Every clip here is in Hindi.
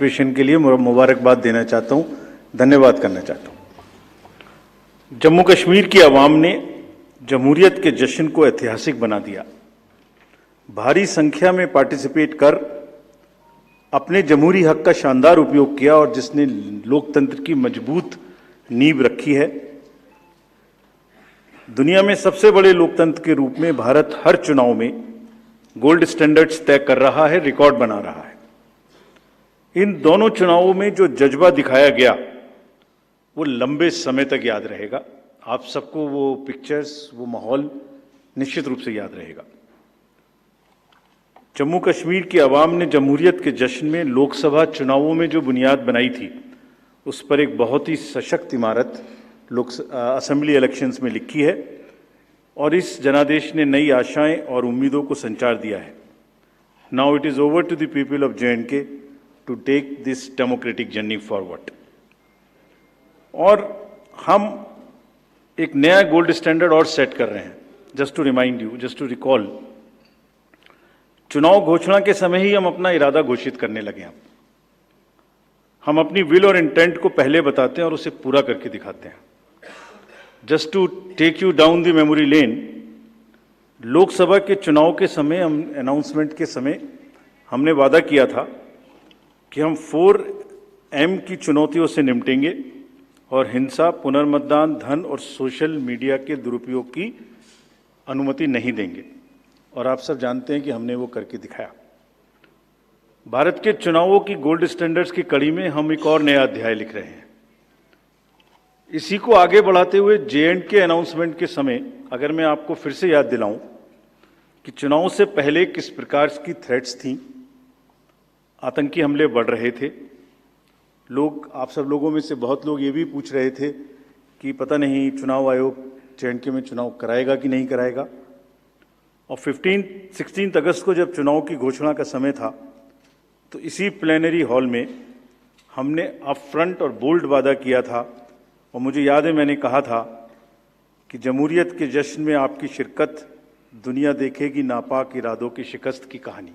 पार्टिसिपेशन के लिए मुबारकबाद देना चाहता हूं, धन्यवाद करना चाहता हूं। जम्मू कश्मीर की आवाम ने जमहूरियत के जश्न को ऐतिहासिक बना दिया। भारी संख्या में पार्टिसिपेट कर अपने जमहूरी हक का शानदार उपयोग किया और जिसने लोकतंत्र की मजबूत नींव रखी है। दुनिया में सबसे बड़े लोकतंत्र के रूप में भारत हर चुनाव में गोल्ड स्टैंडर्ड्स तय कर रहा है, रिकॉर्ड बना रहा है। इन दोनों चुनावों में जो जज्बा दिखाया गया वो लंबे समय तक याद रहेगा। आप सबको वो पिक्चर्स, वो माहौल निश्चित रूप से याद रहेगा। जम्मू कश्मीर की आवाम ने जमहूरियत के जश्न में लोकसभा चुनावों में जो बुनियाद बनाई थी, उस पर एक बहुत ही सशक्त इमारत असेंबली इलेक्शंस में लिखी है और इस जनादेश ने नई आशाएं और उम्मीदों को संचार दिया है। Now it is over to the people of J&K to take this democratic journey forward. और हम एक नया गोल्ड स्टैंडर्ड और सेट कर रहे हैं। Just to remind you, just to recall, चुनाव घोषणा के समय ही हम अपना इरादा घोषित करने लगे हैं। हम अपनी विल और इंटेंट को पहले बताते हैं और उसे पूरा करके दिखाते हैं। Just to take you down the memory lane, Lok Sabha के चुनाव के समय, हम अनाउंसमेंट के समय हमने वादा किया था कि हम 4M की चुनौतियों से निपटेंगे और हिंसा, पुनर्मतदान, धन और सोशल मीडिया के दुरुपयोग की अनुमति नहीं देंगे। और आप सब जानते हैं कि हमने वो करके दिखाया। भारत के चुनावों की गोल्ड स्टैंडर्ड्स की कड़ी में हम एक और नया अध्याय लिख रहे हैं। इसी को आगे बढ़ाते हुए J&K अनाउंसमेंट के समय अगर मैं आपको फिर से याद दिलाऊं कि चुनाव से पहले किस प्रकार की थ्रेट्स थीं, आतंकी हमले बढ़ रहे थे। लोग, आप सब लोगों में से बहुत लोग ये भी पूछ रहे थे कि पता नहीं चुनाव आयोग J&K में चुनाव कराएगा कि नहीं कराएगा। और 16 अगस्त को जब चुनाव की घोषणा का समय था, तो इसी प्लेनरी हॉल में हमने अप फ्रंट और बोल्ड वादा किया था। और मुझे याद है मैंने कहा था कि जमहूरियत के जश्न में आपकी शिरकत दुनिया देखेगी नापाक इरादों की शिकस्त की कहानी।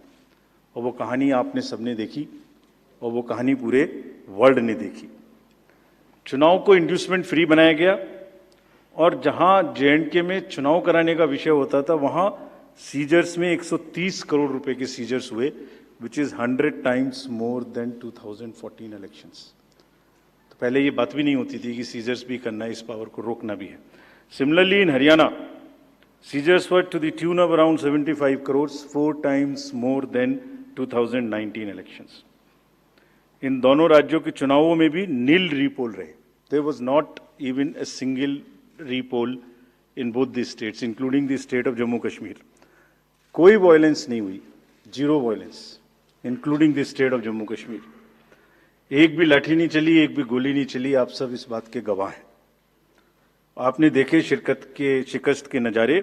और वो कहानी आपने सबने देखी और वो कहानी पूरे वर्ल्ड ने देखी। चुनाव को इंड्यूसमेंट फ्री बनाया गया और जहां J&K में चुनाव कराने का विषय होता था, वहां सीजर्स में 130 करोड़ रुपए के सीजर्स हुए, which is 100 times more then 2014 elections. तो पहले ये बात भी नहीं होती थी कि सीजर्स भी करना है, इस पावर को रोकना भी है। Similarly in Haryana, seizures were to the tune of around 75 crore, 4 times more than 2019 elections. इन दोनों राज्यों के चुनावों में भी नील रीपोल रहे। There was not even a single repoll in both the states, including the state of Jammu Kashmir. कोई वायलेंस नहीं हुई, zero violence, including the state of Jammu Kashmir. एक भी लाठी नहीं चली, एक भी गोली नहीं चली। आप सब इस बात के गवाह हैं। आपने देखे शिकस्त के नजारे।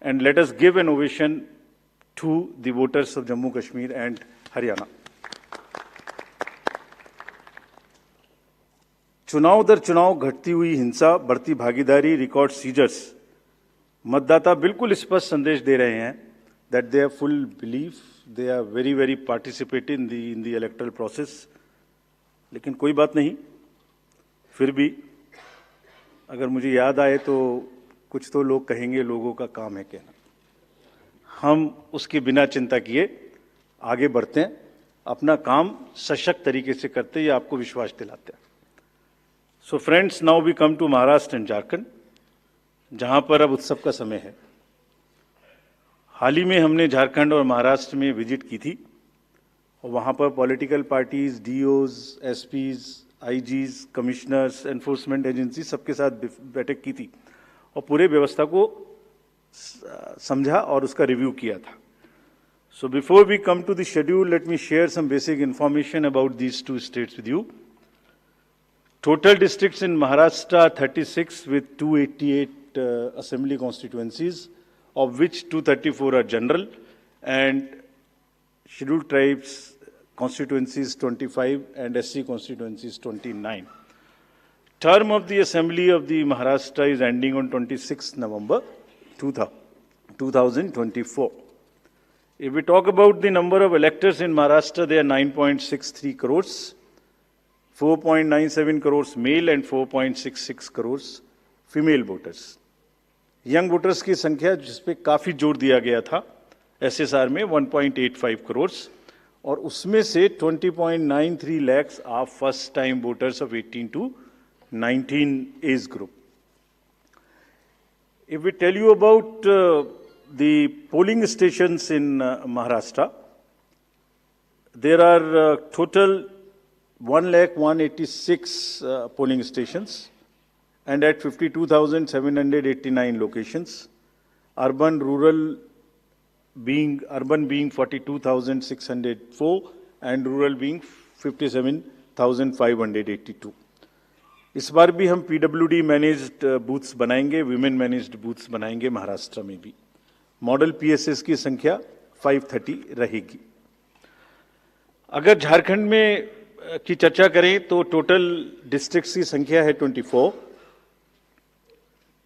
And let us give an ovation to the voters of Jammu Kashmir and Haryana. चुनाव दर चुनाव घटती हुई हिंसा, बढ़ती भागीदारी, रिकॉर्ड सीजर्स, मतदाता बिल्कुल स्पष्ट संदेश दे रहे हैं that they have full belief, they are very participative in the electoral process। लेकिन कोई बात नहीं, फिर भी अगर मुझे याद आए तो कुछ तो लोग कहेंगे लोगों का काम है कहना। हम उसके बिना चिंता किए आगे बढ़ते हैं, अपना काम सशक्त तरीके से करते हैं, ये आपको विश्वास दिलाते हैं। So friends, now we come to Maharashtra and Jharkhand, जहां पर अब उत्सव का समय है। हाल ही में हमने झारखंड और महाराष्ट्र में विजिट की थी और वहाँ पर political parties, DOs, SPs, IGs, commissioners, enforcement agency सबके साथ बैठक की थी और पूरे व्यवस्था को समझा और उसका रिव्यू किया था। So before we come to the schedule, let me share some basic information about these two states with you. Total districts in Maharashtra 36 with 288 assembly constituencies, of which 234 are general, and scheduled tribes constituencies 25 and SC constituencies 29. Term of the Assembly of the Maharashtra is ending on 26 November 2024. If we talk about the number of electors in Maharashtra, they are 9.63 crores, 4.97 crores male and 4.66 crores female voters. Young voters की संख्या जिस पे काफी जोर दिया गया था एसएसआर में 1.85 करोड़ और उसमें से 20.93 lakhs are first time voters of 18 to 19 age group. If we tell you about the polling stations in Maharashtra, there are total 1,186 polling stations and at 52,789 locations. Urban being 42,604 and rural being 57,582. इस बार भी हम पीडब्ल्यूडी मैनेज्ड बूथ्स बनाएंगे, विमेन मैनेज्ड बूथ्स बनाएंगे महाराष्ट्र में भी. मॉडल पीएसएस की संख्या 530 रहेगी. अगर झारखंड में की चर्चा करें तो टोटल डिस्ट्रिक्ट्स की संख्या है 24,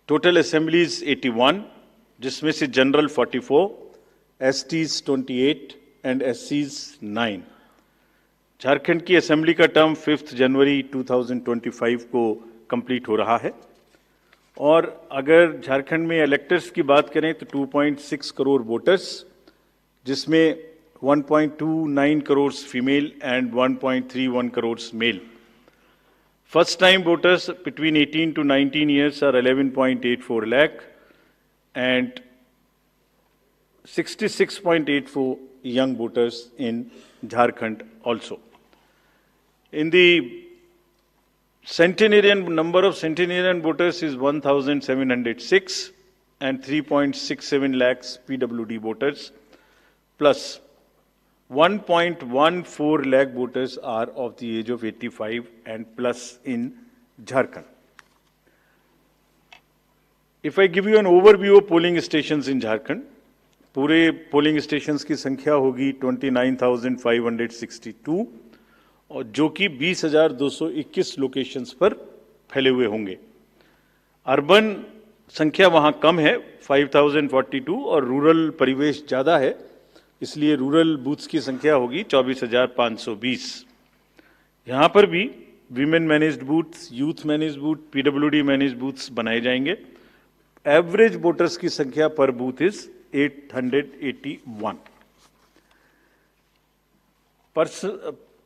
टोटल असेंबलीज 81, जिसमें से जनरल 44, एसटीज 28 एंड एससीज 9. झारखंड की असेंबली का टर्म 5 जनवरी 2025 को कंप्लीट हो रहा है और अगर झारखंड में इलेक्टर्स की बात करें तो 2.6 करोड़ वोटर्स, जिसमें 1.29 crore female and 1.31 crore male. First time voters between 18 to 19 years are 11.84 lakh and 66.84 young voters in Jharkhand also. In the number of centenarian voters is 1,706 and 3.67 lakhs PWD voters plus 1.14 lakh voters are of the age of 85 and plus in Jharkhand. If I give you an overview of polling stations in Jharkhand, पूरे पोलिंग स्टेशंस की संख्या होगी 29,562 और जो कि 20,221 लोकेशंस पर फैले हुए होंगे. अर्बन संख्या वहां कम है 5,042 और रूरल परिवेश ज्यादा है, इसलिए रूरल बूथ्स की संख्या होगी 24,520. यहां पर भी women managed booths, youth managed booth, PWD managed booths बनाए जाएंगे. एवरेज वोटर्स की संख्या पर booth is 881.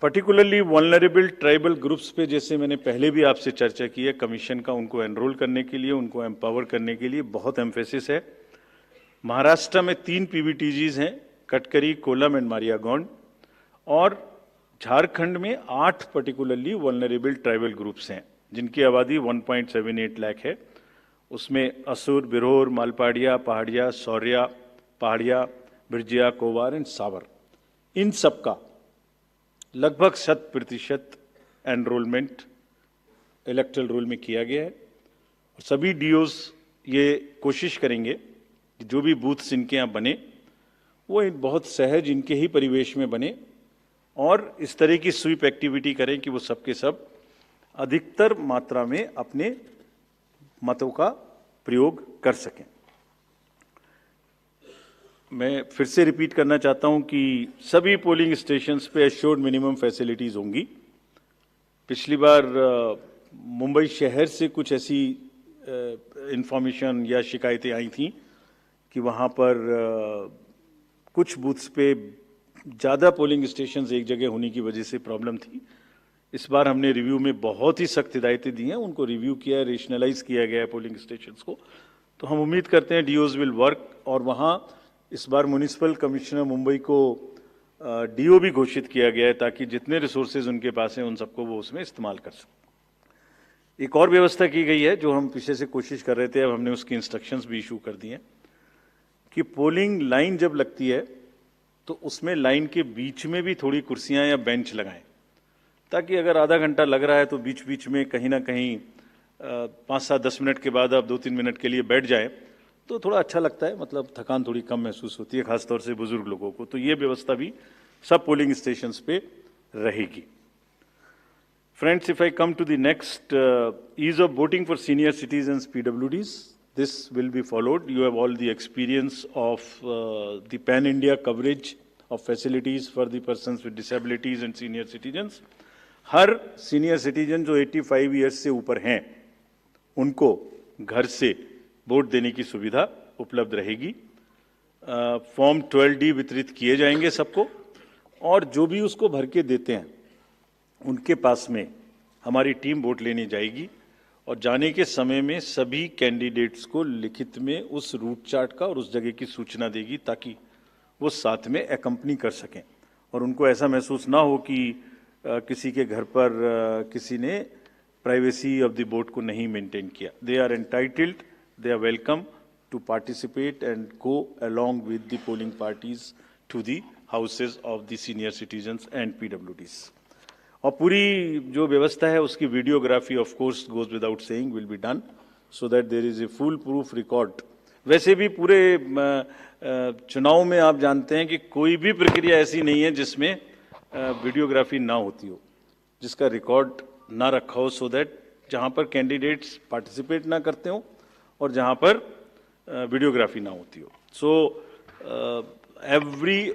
Particularly vulnerable tribal groups पे जैसे मैंने पहले भी आपसे चर्चा की है, कमीशन का उनको एनरोल करने के लिए, उनको एम्पावर करने के लिए बहुत एम्फेसिस है. महाराष्ट्र में 3 पीवीटीजीज हैं, कटकरी, कोलम एंड मारियागौंड, और झारखंड में 8 पर्टिकुलरली वल्नरेबल ट्राइबल ग्रुप्स हैं जिनकी आबादी 1.78 लाख है. उसमें असुर, बिरहोर, मालपाड़िया, पहाड़िया, सौर्या, पहाड़िया, बिरजिया, कोवार एंड सावर, इन सबका लगभग 100% एनरोलमेंट इलेक्टरल रोल में किया गया है. सभी डीओज ये कोशिश करेंगे कि जो भी बूथ्स इनके यहाँ बने वो बहुत सहज इनके ही परिवेश में बने और इस तरह की स्वीप एक्टिविटी करें कि वो सबके सब अधिकतर मात्रा में अपने मतों का प्रयोग कर सकें. मैं फिर से रिपीट करना चाहता हूं कि सभी पोलिंग स्टेशंस पे एश्योर्ड मिनिमम फैसिलिटीज होंगी. पिछली बार मुंबई शहर से कुछ ऐसी इंफॉर्मेशन या शिकायतें आई थी कि वहां पर कुछ बूथ्स पे ज़्यादा पोलिंग स्टेशंस एक जगह होने की वजह से प्रॉब्लम थी. इस बार हमने रिव्यू में बहुत ही सख्त हिदायतें दी हैं, उनको रिव्यू किया है, रेशनलाइज किया गया है पोलिंग स्टेशंस को. तो हम उम्मीद करते हैं डीओज विल वर्क और वहाँ इस बार म्युनिसिपल कमिश्नर मुंबई को डीओ भी घोषित किया गया है ताकि जितने रिसोर्सेज उनके पास हैं उन सबको वो उसमें इस्तेमाल कर सकें. एक और व्यवस्था की गई है जो हम पीछे से कोशिश कर रहे थे, अब हमने उसकी इंस्ट्रक्शंस भी इशू कर दी हैं कि पोलिंग लाइन जब लगती है तो उसमें लाइन के बीच में भी थोड़ी कुर्सियां या बेंच लगाएं ताकि अगर आधा घंटा लग रहा है तो बीच बीच में कहीं ना कहीं 5-7-10 मिनट के बाद आप 2-3 मिनट के लिए बैठ जाएं तो थोड़ा अच्छा लगता है, मतलब थकान थोड़ी कम महसूस होती है, खासतौर से बुजुर्ग लोगों को. तो ये व्यवस्था भी सब पोलिंग स्टेशंस पे रहेगी. Friends, if I come to the next, ease of voting for senior citizens PWDs. this will be followed. You have all the experience of the pan-India coverage of facilities for the persons with disabilities and senior citizens. Her senior citizen जो 85 ईयर्स से ऊपर हैं, उनको घर से वोट देने की सुविधा उपलब्ध रहेगी। फॉर्म 12D वितरित किए जाएंगे सबको, और जो भी उसको भर के देते हैं उनके पास में हमारी टीम वोट लेने जाएगी, और जाने के समय में सभी कैंडिडेट्स को लिखित में उस रूट चार्ट का और उस जगह की सूचना देगी, ताकि वो साथ में एकम्पनी कर सकें और उनको ऐसा महसूस ना हो कि किसी के घर पर किसी ने प्राइवेसी ऑफ द वोट को नहीं मेंटेन किया। They are entitled, they are welcome to participate and go along with the polling parties to the houses of the senior citizens and PWDs. और पूरी जो व्यवस्था है उसकी videography of course goes without saying will be done, so that there is a foolproof record. वैसे भी पूरे चुनाव में आप जानते हैं कि कोई भी प्रक्रिया ऐसी नहीं है जिसमें वीडियोग्राफी ना होती हो, जिसका रिकॉर्ड ना रखा हो, सो दैट जहाँ पर कैंडिडेट्स पार्टिसिपेट ना करते हो और जहाँ पर वीडियोग्राफी ना होती हो। So every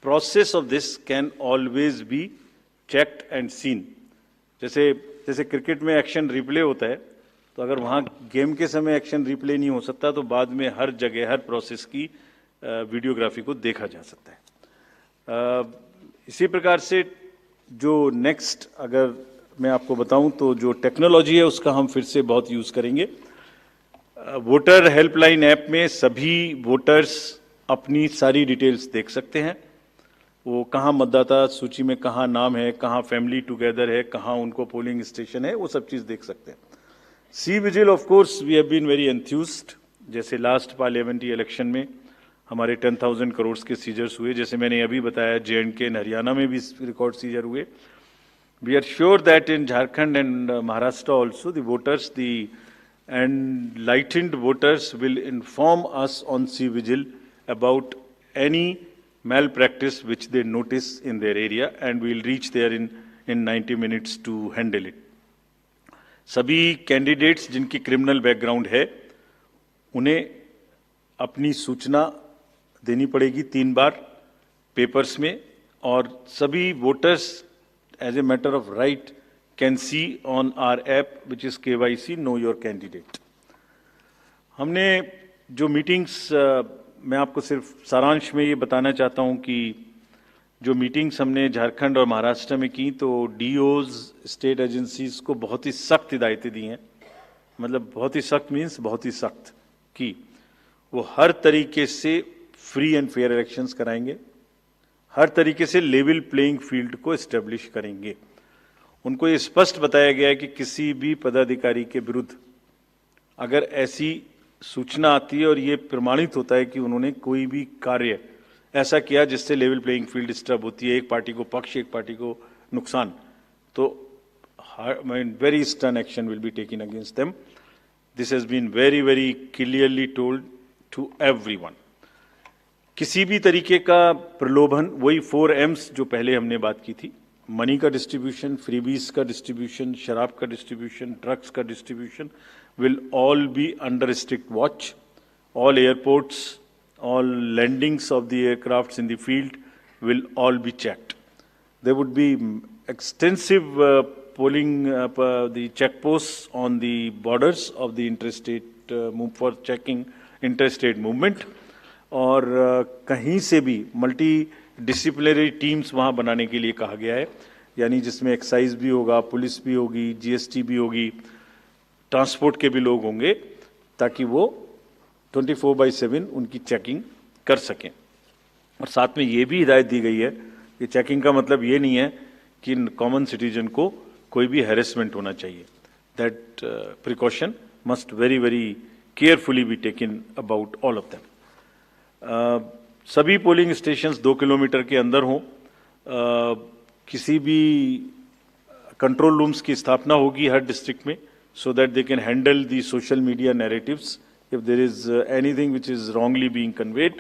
process of this can always be checked and seen. जैसे क्रिकेट में एक्शन रिप्ले होता है, तो अगर वहाँ गेम के समय एक्शन रिप्ले नहीं हो सकता, तो बाद में हर जगह हर प्रोसेस की वीडियोग्राफी को देखा जा सकता है। इसी प्रकार से जो नेक्स्ट अगर मैं आपको बताऊं, तो जो टेक्नोलॉजी है उसका हम फिर से बहुत यूज़ करेंगे। वोटर हेल्पलाइन ऐप में सभी वोटर्स अपनी सारी डिटेल्स देख सकते हैं। वो कहाँ मतदाता सूची में कहाँ नाम है, कहाँ फैमिली टुगेदर है, कहाँ उनको पोलिंग स्टेशन है, वो सब चीज़ देख सकते हैं। C vigil of course we have been very enthused. जैसे लास्ट पार्लियामेंट्री इलेक्शन में हमारे 10,000 करोड़ के सीजर्स हुए, जैसे मैंने अभी बताया J&K एंड हरियाणा में भी रिकॉर्ड सीजर हुए। We are sure that in Jharkhand and Maharashtra also the voters enlightened voters will inform us on C-Vigil about any malpractice which they notice in their area, and we will reach there in 90 minutes to handle it. सभी कैंडिडेट्स जिनकी क्रिमिनल बैकग्राउंड है, उन्हें अपनी सूचना देनी पड़ेगी 3 बार पेपर्स में, और सभी voters as a matter of right can see on our app which is KYC Know Your Candidate. हमने जो मीटिंग्स, मैं आपको सिर्फ सारांश में ये बताना चाहता हूँ कि जो मीटिंग्स हमने झारखंड और महाराष्ट्र में की, तो डीओज स्टेट एजेंसीज को बहुत ही सख्त हिदायतें दी हैं। मतलब बहुत ही सख्त मीन्स बहुत ही सख्त, कि वो हर तरीके से फ्री एंड फेयर इलेक्शंस कराएंगे, हर तरीके से लेवल प्लेइंग फील्ड को एस्टेब्लिश करेंगे। उनको ये स्पष्ट बताया गया है कि किसी भी पदाधिकारी के विरुद्ध अगर ऐसी सूचना आती है और ये प्रमाणित होता है कि उन्होंने कोई भी कार्य ऐसा किया जिससे लेवल प्लेइंग फील्ड डिस्टर्ब होती है, एक पार्टी को पक्ष एक पार्टी को नुकसान, तो very stern action will be taken against them. This has been very very clearly told to everyone. किसी भी तरीके का प्रलोभन, वही 4 M's जो पहले हमने बात की थी, मनी का डिस्ट्रीब्यूशन, फ्रीबीज का डिस्ट्रीब्यूशन, शराब का डिस्ट्रीब्यूशन, ड्रग्स का distribution will all be under strict watch. All airports, all landings of the aircrafts in the field will all be checked. There would be extensive polling, the checkposts on the borders of the interstate for checking interstate movement. और कहीं से भी मल्टी डिसिप्लिनरी टीम्स वहाँ बनाने के लिए कहा गया है, यानी जिसमें एक्साइज भी होगा, पुलिस भी होगी, जीएसटी भी होगी, ट्रांसपोर्ट के भी लोग होंगे, ताकि वो 24/7 उनकी चेकिंग कर सकें। और साथ में ये भी हिदायत दी गई है कि चेकिंग का मतलब ये नहीं है कि कॉमन सिटीजन को कोई भी हैरेसमेंट होना चाहिए। That precaution must very very carefully be taken about all of them. सभी पोलिंग स्टेशंस 2 किलोमीटर के अंदर हों। किसी भी कंट्रोल रूम्स की स्थापना होगी हर डिस्ट्रिक्ट में, so that they can handle the social media narratives if there is anything which is wrongly being conveyed.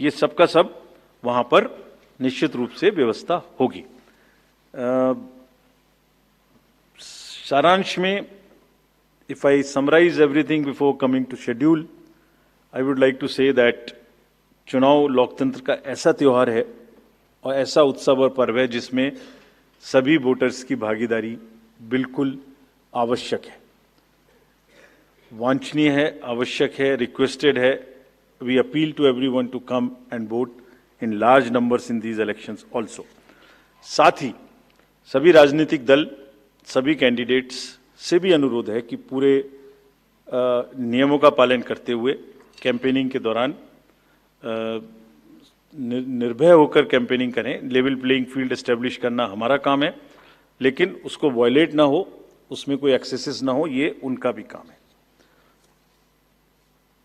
ये सब का सब वहाँ पर निश्चित रूप से व्यवस्था होगी। सारांश में if I summarize everything before coming to schedule, I would like to say that चुनाव लोकतंत्र का ऐसा त्योहार है और ऐसा उत्सव और पर्व है जिसमें सभी वोटर्स की भागीदारी बिल्कुल आवश्यक है, वांछनीय है, आवश्यक है, रिक्वेस्टेड है. We appeal to everyone to come and vote in large numbers in these elections also. साथ ही सभी राजनीतिक दल, सभी कैंडिडेट्स से भी अनुरोध है कि पूरे नियमों का पालन करते हुए कैंपेनिंग के दौरान निर्भय होकर कैंपेनिंग करें. लेवल प्लेइंग फील्ड एस्टेब्लिश करना हमारा काम है, लेकिन उसको वायलेट ना हो, उसमें कोई एक्सेसेस ना हो, ये उनका भी काम है.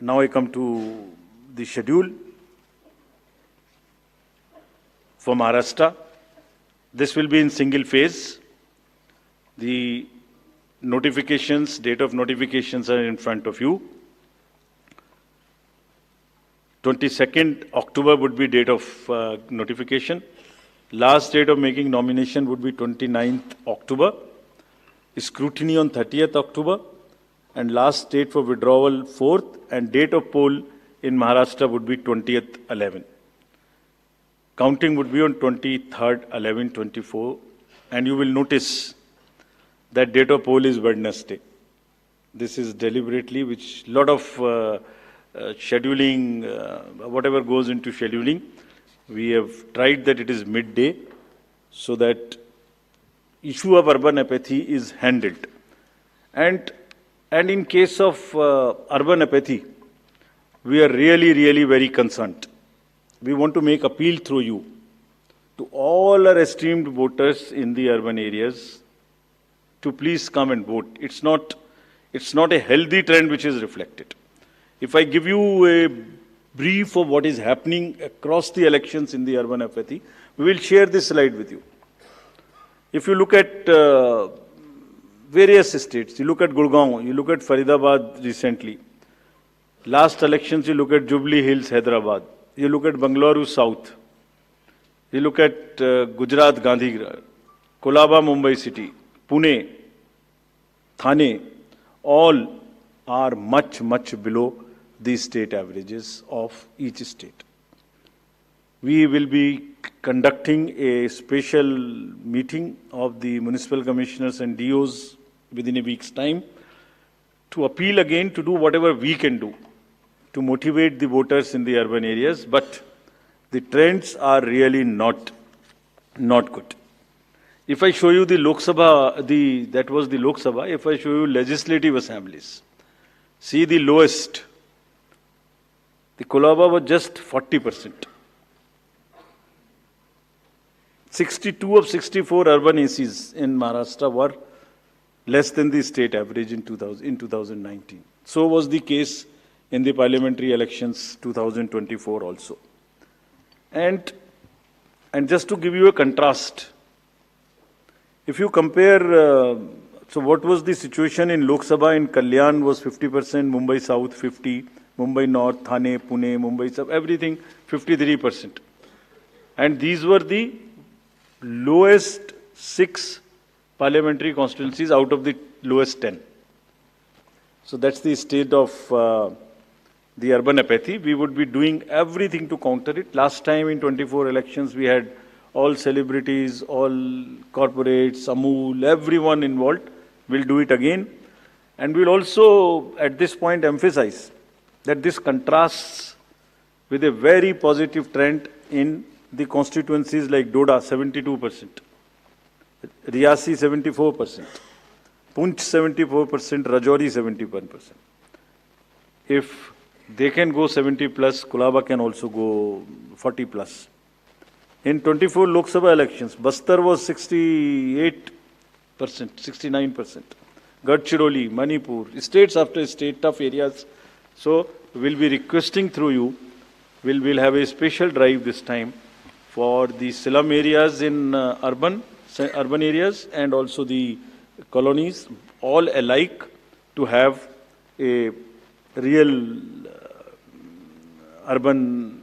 Now I come to the schedule for Maharashtra. This will be in single phase. The notifications, date of notifications are in front of you. 22nd October would be date of notification. Last date of making nomination would be 29th October. Scrutiny on 30th October. And last date for withdrawal 4th, and date of poll in Maharashtra would be 20th 11. Counting would be on 23rd 11 24, and you will notice that date of poll is Wednesday. This is deliberately, which lot of scheduling, whatever goes into scheduling, we have tried that it is midday so that issue of urban apathy is handled. And in case of urban apathy, we are really very concerned. We want to make appeal through you to all our esteemed voters in the urban areas to please come and vote. It's not a healthy trend which is reflected. If I give you a brief of what is happening across the elections in the urban apathy, we will share this slide with you. If you look at various states, you look at Gurgaon, you look at Faridabad recently. Last elections, you look at Jubilee Hills, Hyderabad. You look at Bangalore South. You look at Gujarat, Gandhigram, Kolaba, Mumbai City, Pune, Thane, all are much below the state averages of each state. We will be conducting a special meeting of the municipal commissioners and DOs within a week's time to appeal again to do whatever we can do to motivate the voters in the urban areas, but the trends are really not good. If I show you the Lok Sabha, that was the Lok Sabha. If I show you legislative assemblies, see the lowest. The Kolaba was just 40%. 62 of 64 urban ACs in Maharashtra were less than the state average in 2019. So was the case in the parliamentary elections 2024 also. And just to give you a contrast, if you compare, so what was the situation in Lok Sabha in Kalyan was 50%, Mumbai South 50, Mumbai North, Thane, Pune, Mumbai South, everything 53%. And these were the lowest 6 parliamentary constituencies out of the lowest 10. So that's the state of the urban apathy. We would be doing everything to counter it. Last time in 24 elections, we had all celebrities, all corporates, Amul, everyone involved. We'll do it again. And we'll also, at this point, emphasize that this contrasts with a very positive trend in the constituencies like Doda, 72%, Riyasi, 74%, Punch, 74%, Rajouri, 71%. If they can go 70 plus, Kolaba can also go 40 plus. In 24 Lok Sabha elections, Bastar was 68%, 69%. Gadchiroli, Manipur, states after state, tough areas. So we'll be requesting through you, we'll have a special drive this time for the slum areas in urban areas and also the colonies, all alike, to have a real urban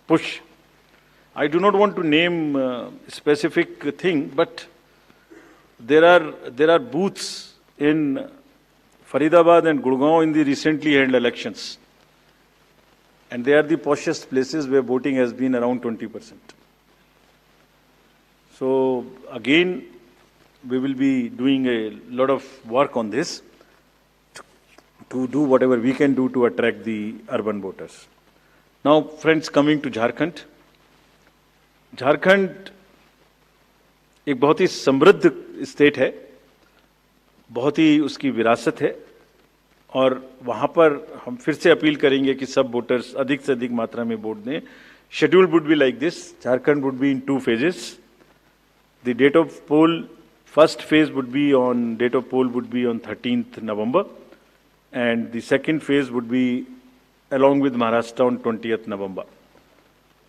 push. I do not want to name a specific thing, but there are booths in Faridabad and Gurgaon in the recently held elections. And they are the poshest places where voting has been around 20%. So again, we will be doing a lot of work on this to do whatever we can do to attract the urban voters. Now, friends, coming to Jharkhand. Jharkhand एक बहुत ही समृद्ध स्टेट है, बहुत ही उसकी विरासत है, और वहां पर हम फिर से अपील करेंगे कि सब वोटर्स अधिक से अधिक मात्रा में वोट दें. Schedule would be like this. Jharkhand would be in 2 phases. The date of poll, first phase would be on, date of poll would be on 13th November, and the second phase would be along with Maharashtra on 20th November.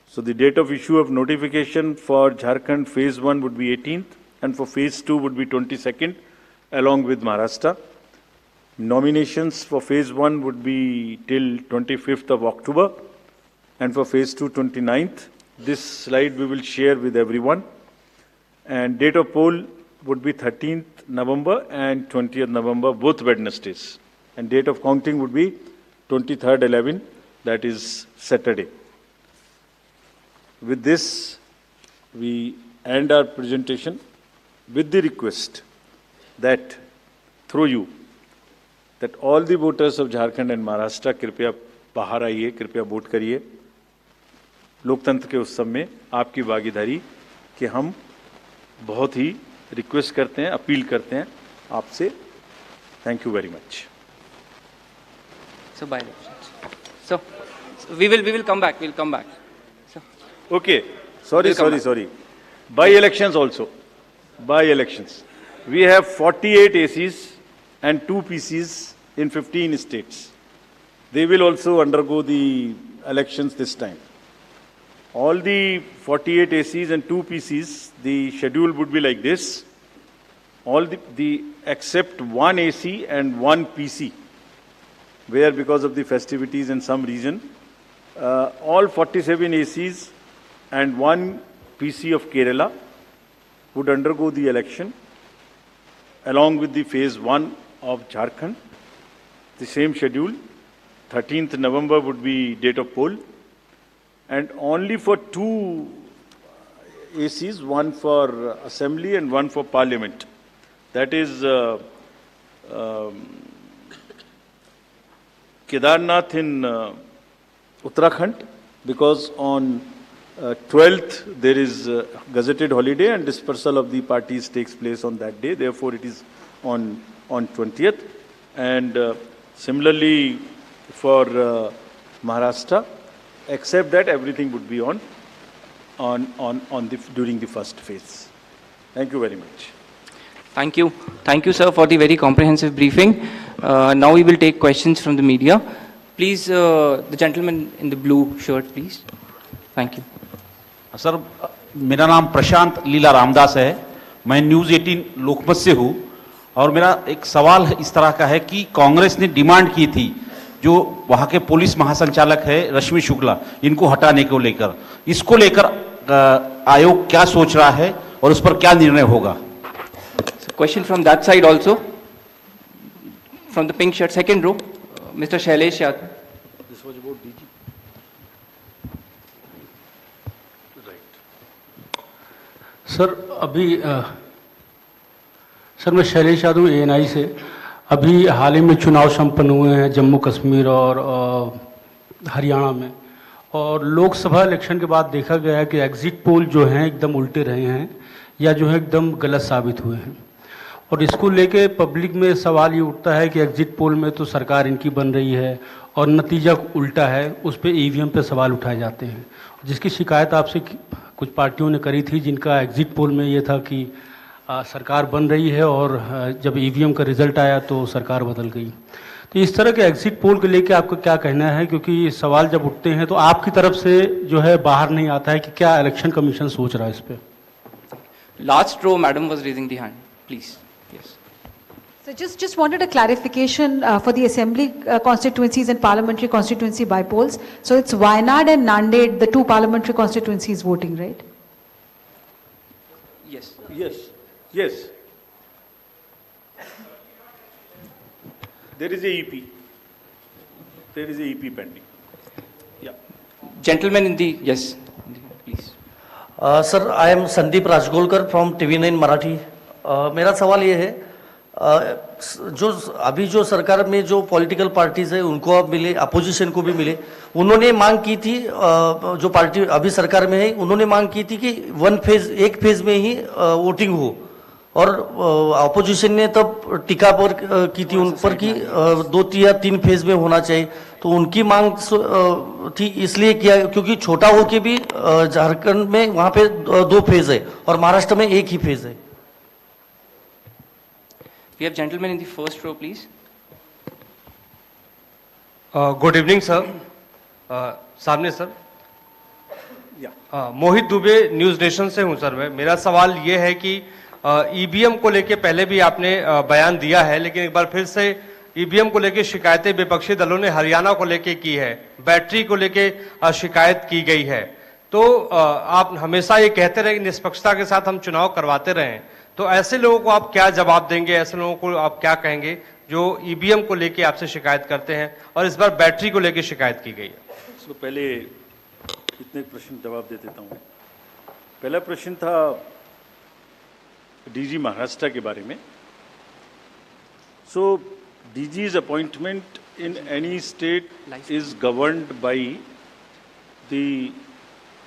So the date of issue of notification for Jharkhand phase 1 would be 18th, and for phase 2 would be 22nd along with Maharashtra. Nominations for phase 1 would be till 25th of October, and for phase 2 29th. This slide we will share with everyone. And date of poll would be 13th November and 20th November, both Wednesdays. And date of counting would be 23rd 11, that is Saturday. With this, we end our presentation with the request that through you, that all the voters of Jharkhand and Maharashtra कृपया बाहर आइए, कृपया वोट करिए. लोकतंत्र के उत्सव में आपकी भागीदारी कि हम बहुत ही रिक्वेस्ट करते हैं, अपील करते हैं आपसे. Thank you very much. So by elections. So we will come back. We'll come back. Okay. Sorry. By elections also. By elections. We have 48 ACs and 2 PCs in 15 states. They will also undergo the elections this time. All the 48 ACs and 2 PCs, the schedule would be like this. All the except 1 AC and 1 PC, where because of the festivities in some region, all 47 ACs and 1 PC of Kerala would undergo the election along with the phase 1 of Jharkhand. The same schedule. 13th November would be date of poll, and only for 2 ACs, one for assembly and one for parliament. That is Kedarnath in Uttarakhand, because on 12th there is gazetted holiday and dispersal of the parties takes place on that day. Therefore, it is on 20th. And similarly for Maharashtra, except that everything would be during the first phase. Thank you very much. Thank you, sir, for the very comprehensive briefing. Now we will take questions from the media. Please, the gentleman in the blue shirt, please. Thank you. Sir, मेरा नाम प्रशांत लीला रामदास है. मैं न्यूज़ 18 लोकमत से हूँ, और मेरा एक सवाल इस तरह का है कि कांग्रेस ने डिमांड की थी जो वहाँ के पुलिस महासंचालक है रश्मि शुक्ला, इनको हटाने को लेकर, इसको लेकर आयोग क्या सोच रहा है और उस पर क्या निर्णय होगा? Question from that side also. From the pink shirt, second row, Mr. Shailesh Yadav. This was about DG. Sir मैं शैलेश यादव ANI से. अभी हाल ही में चुनाव संपन्न हुए हैं जम्मू कश्मीर और हरियाणा में, और लोकसभा इलेक्शन के बाद देखा गया है कि एग्जिट पोल जो हैं एकदम उल्टे रहे हैं या जो है एकदम गलत साबित हुए हैं. और इसको लेके पब्लिक में सवाल ये उठता है कि एग्जिट पोल में तो सरकार इनकी बन रही है और नतीजा उल्टा है, उस पर EVM पे सवाल उठाए जाते हैं, जिसकी शिकायत आपसे कुछ पार्टियों ने करी थी, जिनका एग्जिट पोल में ये था कि सरकार बन रही है और जब EVM का रिजल्ट आया तो सरकार बदल गई. तो इस तरह के एग्जिट पोल को लेके आपका क्या कहना है, क्योंकि ये सवाल जब उठते हैं तो आपकी तरफ से जो है बाहर नहीं आता है कि क्या इलेक्शन कमीशन सोच रहा है इस पर? Last row, madam was raising the hand. Please. Yes. So just wanted a clarification for the assembly constituencies and parliamentary constituency by polls. So it's Wayanad and Nanded, the 2 parliamentary constituencies voting, right? Yes. Yes. Yes. There is a EP. There is a EP pending. Yeah. Gentleman in the, yes, please. Sir I am Sandeep Rajgolkar from TV9 Marathi. मेरा सवाल ये है, जो अभी जो सरकार में जो पॉलिटिकल पार्टीज है उनको अब मिले, अपोजिशन को भी मिले, उन्होंने मांग की थी, जो पार्टी अभी सरकार में है उन्होंने मांग की थी कि एक फेज में ही वोटिंग हो, और अपोजिशन ने तब टीका पर की थी उन पर कि 2 या 3 फेज में होना चाहिए। तो उनकी मांग थी इसलिए किया क्योंकि छोटा हो के भी झारखंड में वहां पे 2 फेज है और महाराष्ट्र में 1 ही फेज है। We have gentleman in the first row, please. Good evening sir. सामने सर। मोहित दुबे, न्यूज नेशन से हूं सर मैं। मेरा सवाल ये है कि ईवीएम को लेके पहले भी आपने बयान दिया है, लेकिन एक बार फिर से ईवीएम को लेके शिकायतें विपक्षी दलों ने हरियाणा को लेके की है, बैटरी को लेके शिकायत की गई है। तो आप हमेशा ये कहते रहे कि निष्पक्षता के साथ हम चुनाव करवाते रहे, तो ऐसे लोगों को आप क्या जवाब देंगे, ऐसे लोगों को आप क्या कहेंगे जो ईवीएम को लेके आपसे शिकायत करते हैं और इस बार बैटरी को लेके शिकायत की गई है? इसको पहले इतने प्रश्न जवाब दे देता हूँ। पहला प्रश्न था डीजी महाराष्ट्र के बारे में। सो DG's appointment in any state is governed by the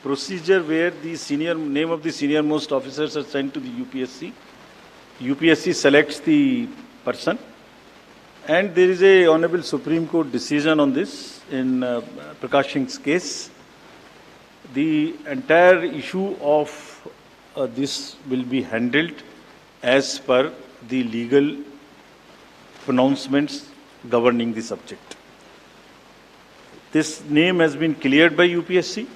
procedure where the name of the senior most officers are sent to the UPSC. UPSC selects the person, and there is a Honorable Supreme Court decision on this in Prakash Singh's case. The entire issue of this will be handled as per the legal pronouncements governing the subject. This name has been cleared by UPSC,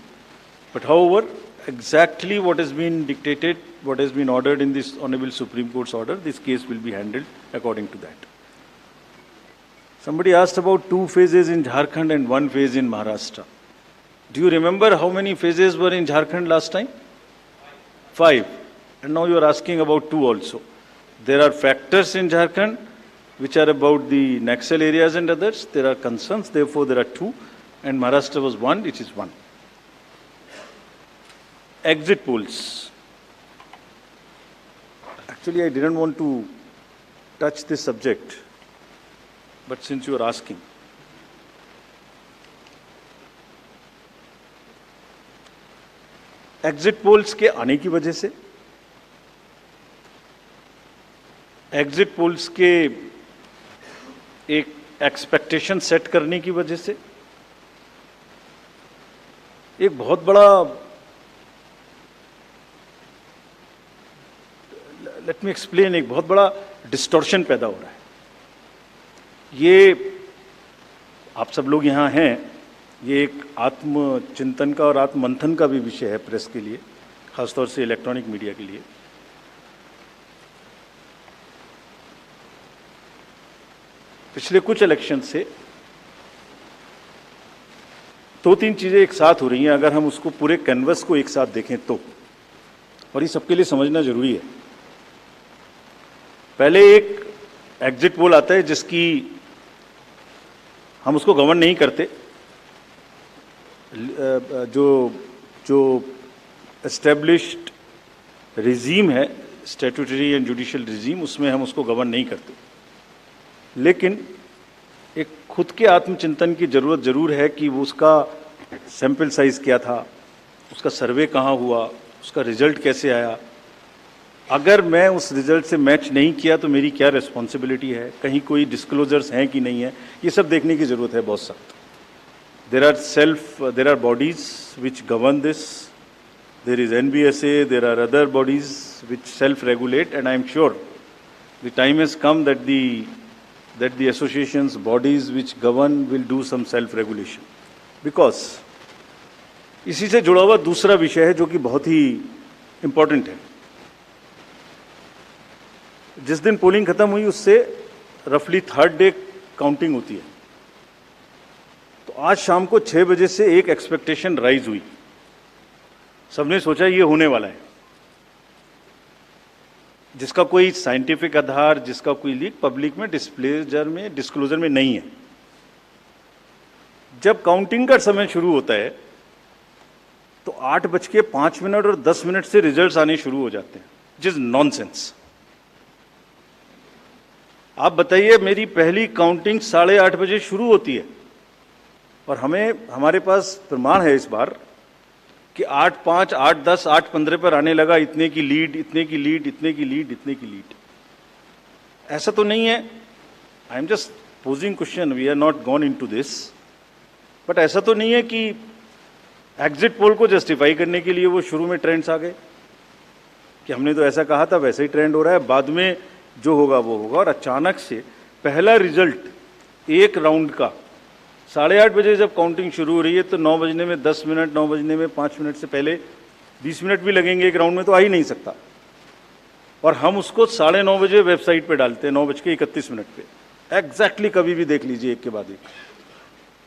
but however, exactly what has been dictated, what has been ordered in this Honorable Supreme Court's order, this case will be handled according to that. Somebody asked about 2 phases in Jharkhand and 1 phase in Maharashtra. Do you remember how many phases were in Jharkhand last time? 5. And now you are asking about 2 also. There are factors in Jharkhand which are about the Naxal areas and others. There are concerns, therefore there are 2, and Maharashtra was 1, which is 1. Exit polls. Actually, I didn't want to touch this subject, but since you are asking. Exit polls के आने की वजह से, एग्जिट पोल्स के एक एक्सपेक्टेशन सेट करने की वजह से एक बहुत बड़ा, लेट मी एक्सप्लेन, एक बहुत बड़ा डिस्टॉर्शन पैदा हो रहा है। ये आप सब लोग यहाँ हैं, ये एक आत्मचिंतन का और आत्ममंथन का भी विषय है प्रेस के लिए, खासतौर से इलेक्ट्रॉनिक मीडिया के लिए। पिछले कुछ इलेक्शन से 2-3 चीजें एक साथ हो रही हैं, अगर हम उसको पूरे कैनवस को एक साथ देखें तो, और ये सबके लिए समझना जरूरी है। पहले एक एग्जिट पोल आता है जिसकी हम उसको गवर्न नहीं करते, जो एस्टेब्लिश्ड रिजीम है, स्टैट्यूटरी एंड जुडिशियल रिजीम, उसमें हम उसको गवर्न नहीं करते। लेकिन एक खुद के आत्मचिंतन की जरूरत जरूर है कि वो उसका सैंपल साइज क्या था, उसका सर्वे कहाँ हुआ, उसका रिजल्ट कैसे आया। अगर मैं उस रिजल्ट से मैच नहीं किया तो मेरी क्या रिस्पॉन्सिबिलिटी है, कहीं कोई डिस्क्लोजर्स हैं कि नहीं है, ये सब देखने की जरूरत है बहुत सख्त। there are bodies which govern this. There is NBSA, there are other bodies which self-regulate, and I am sure the time has come that the associations, bodies which govern will do some self-regulation. Because इसी से जुड़ा हुआ दूसरा विषय है जो कि बहुत ही इम्पोर्टेंट है। जिस दिन पोलिंग खत्म हुई उससे रफली 3rd डे काउंटिंग होती है, तो आज शाम को 6 बजे से एक एक्सपेक्टेशन राइज हुई। सबने सोचा ये होने वाला है, जिसका कोई साइंटिफिक आधार, जिसका कोई लीक पब्लिक में डिस्क्लोजर में नहीं है। जब काउंटिंग का समय शुरू होता है तो 8:05 और 10 मिनट से रिजल्ट्स आने शुरू हो जाते हैं, विच इज नॉनसेंस। आप बताइए, मेरी पहली काउंटिंग 8:30 बजे शुरू होती है और हमारे पास प्रमाण है इस बार कि 8:05, 8:10, 8:15 पर आने लगा, इतने की लीड, इतने की लीड, इतने की लीड, इतने की लीड। ऐसा तो नहीं है, I am just posing question, we are not gone into this, but ऐसा तो नहीं है कि एग्जिट पोल को जस्टिफाई करने के लिए वो शुरू में ट्रेंड्स आ गए कि हमने तो ऐसा कहा था, वैसे ही ट्रेंड हो रहा है, बाद में जो होगा वो होगा। और अचानक से पहला रिजल्ट एक राउंड का 8:30 बजे जब काउंटिंग शुरू हो रही है तो 9 बजने में 10 मिनट, 9 बजने में 5 मिनट से पहले 20 मिनट भी लगेंगे एक राउंड में, तो आ ही नहीं सकता। और हम उसको 9:30 बजे वेबसाइट पे डालते हैं, 9:31 पे, एग्जैक्टली कभी भी देख लीजिए एक के बाद एक।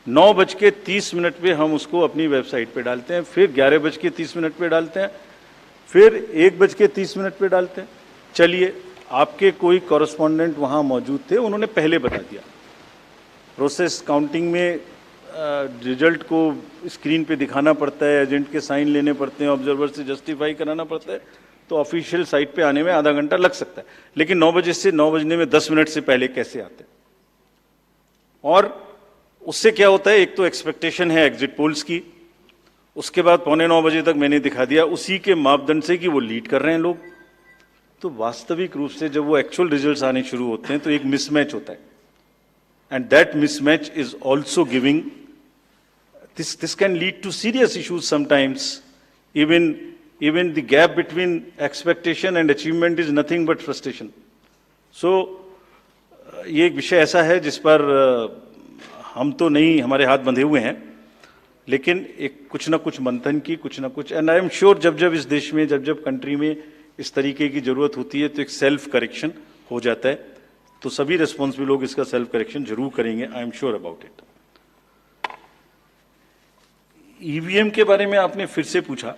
9:30 पे हम उसको अपनी वेबसाइट पे डालते हैं, फिर 11:30 पे डालते हैं, फिर 1:30 पे डालते हैं। चलिए, आपके कोई कॉरेस्पॉन्डेंट वहाँ मौजूद थे, उन्होंने पहले बता दिया। प्रोसेस काउंटिंग में रिजल्ट को स्क्रीन पे दिखाना पड़ता है, एजेंट के साइन लेने पड़ते हैं, ऑब्जर्वर से जस्टिफाई कराना पड़ता है, तो ऑफिशियल साइट पे आने में आधा घंटा लग सकता है। लेकिन 9 बजे से 9 बजने में 10 मिनट से पहले कैसे आते हैं? और उससे क्या होता है, एक तो एक्सपेक्टेशन है एग्जिट पोल्स की, उसके बाद 8:45 बजे तक मैंने दिखा दिया उसी के मापदंड से कि वो लीड कर रहे हैं लोग। तो वास्तविक रूप से जब वो एक्चुअल रिजल्ट्स आने शुरू होते हैं तो एक मिसमैच होता है, and that mismatch is also giving this can lead to serious issues sometimes. Even the gap between expectation and achievement is nothing but frustration. So ये एक विषय ऐसा है जिस पर हम तो नहीं, हमारे हाथ बंधे हुए हैं, लेकिन एक कुछ ना कुछ मंथन की, कुछ ना कुछ, एंड आई एम श्योर जब जब इस देश में, जब जब कंट्री में इस तरीके की जरूरत होती है तो एक सेल्फ करेक्शन हो जाता है। तो सभी रिस्पॉन्सिबल लोग इसका सेल्फ करेक्शन जरूर करेंगे, I am sure about it. EVM के बारे में आपने फिर से पूछा।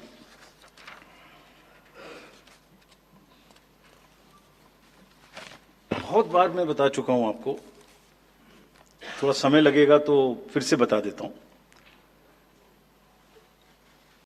बहुत बार मैं बता चुका हूं आपको, थोड़ा समय लगेगा तो फिर से बता देता हूं।